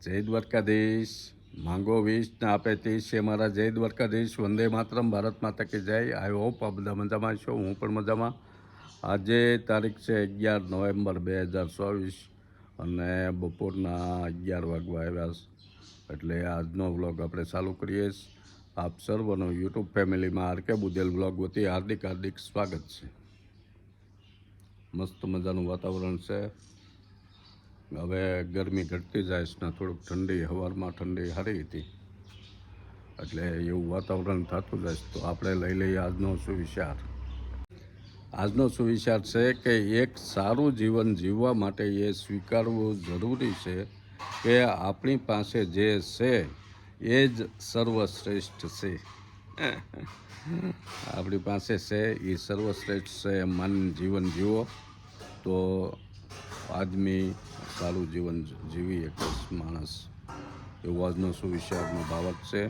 જય દ્વારકાધીશ. માંગો 20 ને આપે 30 છે મારા જય દ્વારકાધીશ. વંદે માતરમ. ભારત માતા કી જય. આઈ હોપ આ બધા મજામાં છો. હું પણ મજામાં. આજે તારીખ છે 11 નવેમ્બર 2024 અને બપોરના 11 વાગવા આવ્યા છે. એટલે આજનો વ્લોગ આપણે ચાલુ કરીએ. આપ સર્વનો યુટ્યુબ ફેમિલીમાં આરકે બુદેલ વ્લોગ વતી હાર્દિક સ્વાગત છે. મસ્ત મજાનું વાતાવરણ છે. હવે ગરમી ઘટતી જાય છે ને થોડુંક ઠંડી, સવારમાં ઠંડી સારી હતી એટલે એવું વાતાવરણ થતું જાય. તો આપણે લઈ લઈએ આજનો સુવિચાર. આજનો સુવિચાર છે કે એક સારું જીવન જીવવા માટે એ સ્વીકારવું જરૂરી છે કે આપણી પાસે જે છે એ જ સર્વશ્રેષ્ઠ છે. આપણી પાસે છે એ સર્વશ્રેષ્ઠ છે એમ માનીને જીવન જીવો તો આદમી સારું જીવન જીવી એક માણસ. એવો આજનો સુવિચારનો ભાવક છે.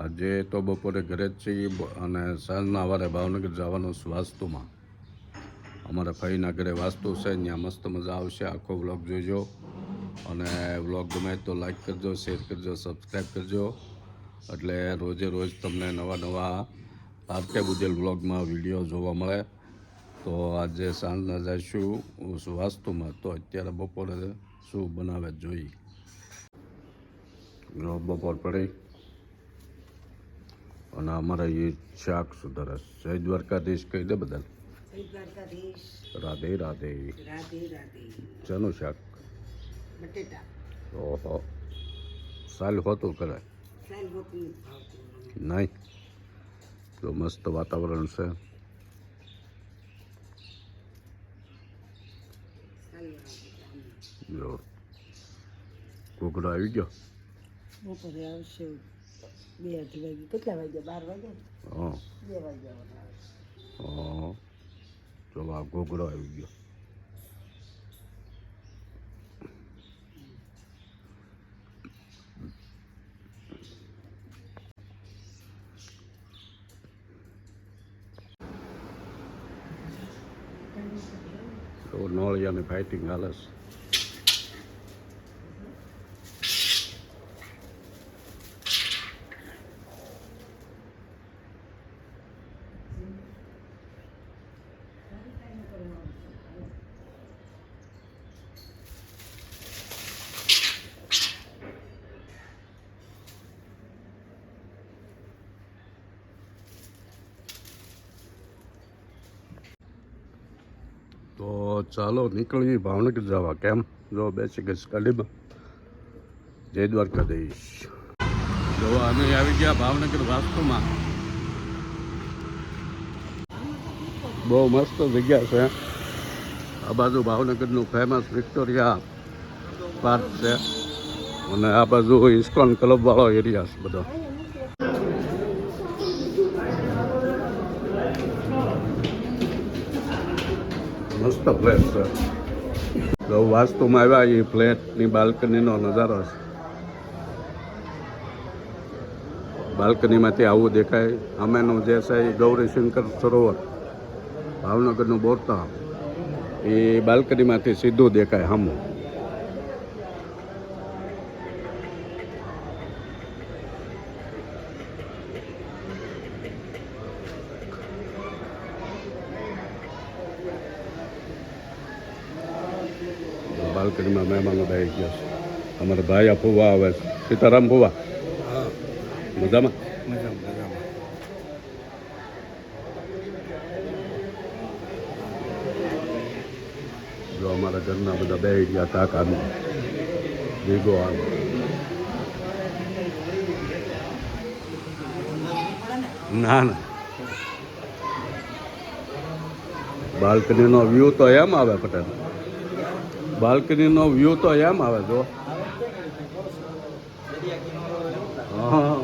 આજે તો બપોરે ઘરે જ છીએ અને સાંજના વારે ભાવનગર જવાનું છે વાસ્તુમાં. અમારા ભાઈના ઘરે વાસ્તુ છે, ત્યાં મસ્ત મજા આવશે. આખો વ્લોગ જોઈજો અને વ્લોગ ગમે તો લાઈક કરજો, શેર કરજો, સબસ્ક્રાઈબ કરજો. એટલે રોજે રોજ તમને નવા આરકે બુદેલ વ્લોગમાં વિડીયો જોવા મળે. તો આજે સાંજના જઈશું વાસ્તુમાં. તો અત્યારે બપોરે શું બનાવે જોઈએ. બપોર પડી અને અમારે એ શાક સુધારે. જય દ્વારકાધીશ કહી દે બધા. રાધે રાધે. શેનું શાક? ઓહો, સાલ હોતું કરે નહીં. તો મસ્ત વાતાવરણ છે. જો ઘોઘરો આવી ગયો. બપોરે આવશે 2 વાગે. કેટલા વાગ્યા? 12 વાગ્યા. હા 2 વાગ્યા. હા, જો આ ઘોઘરો આવી ગયો. તો નોળિયાની ફાઇટિંગ હાલે છે. તો ચાલો નીકળીએ ભાવનગર જવા. કેમ? જો બેસી ગઈ ગાડીમાં. જય દ્વારકાધીશ. જો અમે આવી ગયા ભાવનગર વાસ્તુમાં. બહુ મસ્ત જગ્યા છે. આ બાજુ ભાવનગરનું ફેમસ વિક્ટોરિયા પાર્ક છે અને આ બાજુ ઇસ્કોન ક્લબ વાળો એરિયા છે બધો. મસ્ત ફ્લેટ છે. જો વાસ્તુમાં આવ્યા એ ફ્લેટની બાલ્કનીનો નજારો છે. બાલ્કનીમાંથી આવું દેખાય. અમેનું જે છે એ ગૌરીશંકર સરોવર ભાવનગરનું બોરતા એ બાલ્કનીમાંથી સીધું દેખાય સામું. બાલ્કનીમાં મહેમાનો બેસી ગયા છે. અમારા ભાઈ આ ફુવા આવે છે. સીતારામ ફુવા મજામાં. જો અમારા ઘરના બધા બેસી ગયા. કાકા ભેગો આમ ના બાલ્કનીનો વ્યૂ તો એમ આવે પટેલ. બાલ્કનીનો વ્યૂ તો એમ આવે. જો હા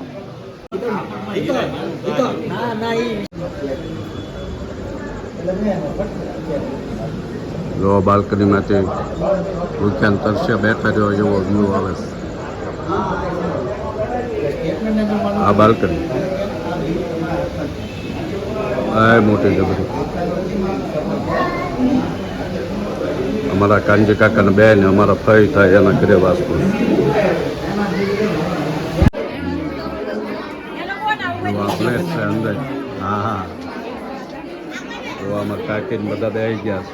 જો બાલ્કનીમાંથી ભૂખ્યાન તરસ્યા બેઠા રહ્યો એવો વ્યૂ આવે છે. આ બાલ્કની આ મોટી છે બધી. અમારા કાનજી કાકાના બેન અમારા ફઈ થાય એના ઘરે વાસપુર. તો આપણે જ છે અંદર. હા હા, તો અમારા કાકીને બધા બે આવી ગયા છે.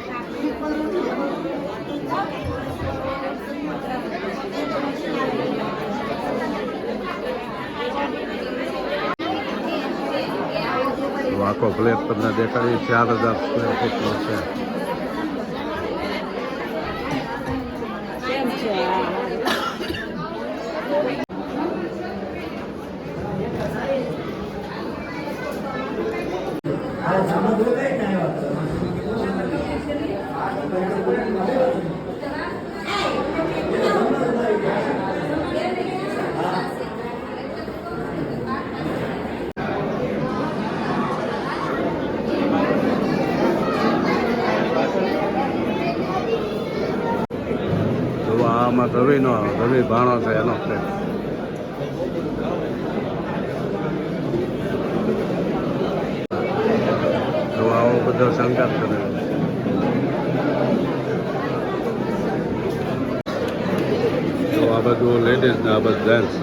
તો આખો ફ્લેટ તમને દેખાડી 4000 સ્ક્વેર ફૂટનો છે. કેમ છે તો આમાં રવિ ભાણો છે એનો ફ્લેટ. તો આવો બધો સંઘાત કરે. તો આ બધું લેડીઝ ને આ બધું જેન્ટ્સ.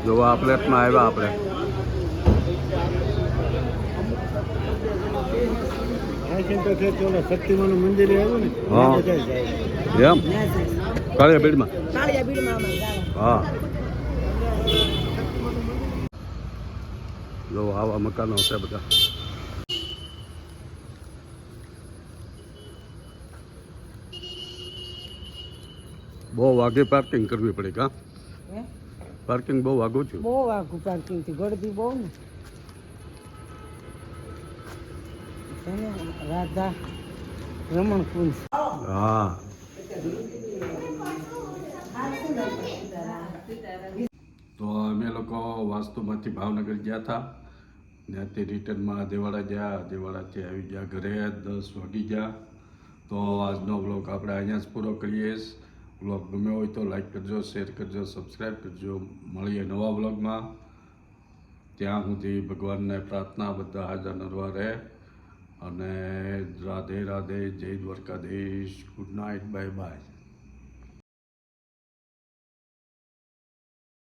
જો આ ફ્લેટમાં આવ્યા આપણે. શક્તિમાનું મંદિર આવ્યું ને હા એમ કાળિયા બીડમાં. કાળિયા બીડમાં હા, જો આવા મકાનો છે બધા. બહુ વાગે પાર્કિંગ કરવી પડે કા? પાર્કિંગ બહુ વાગું છું. બહુ આખું પાર્કિંગ થી ગળદી બહુ ને રાધા રમણ કુંજ. હા, તો અમે લોકો વાસ્તુમાંથી ભાવનગર ગયા હતા ને તે રિટર્નમાં દેવાડા ગયા. દેવાડાથી આવી ગયા ઘરે 10 વાગી ગયા. તો આજનો બ્લોગ આપણે અહીંયા જ પૂરો કરીએ. બ્લોગ ગમે હોય તો લાઈક કરજો, શેર કરજો, સબસ્ક્રાઈબ કરજો. મળીએ નવા બ્લોગમાં. ત્યાં સુધી ભગવાનને પ્રાર્થના બધા હાજર નરવા રહે. અને રાધે રાધે, જય Dwarkadhish, good night, bye bye.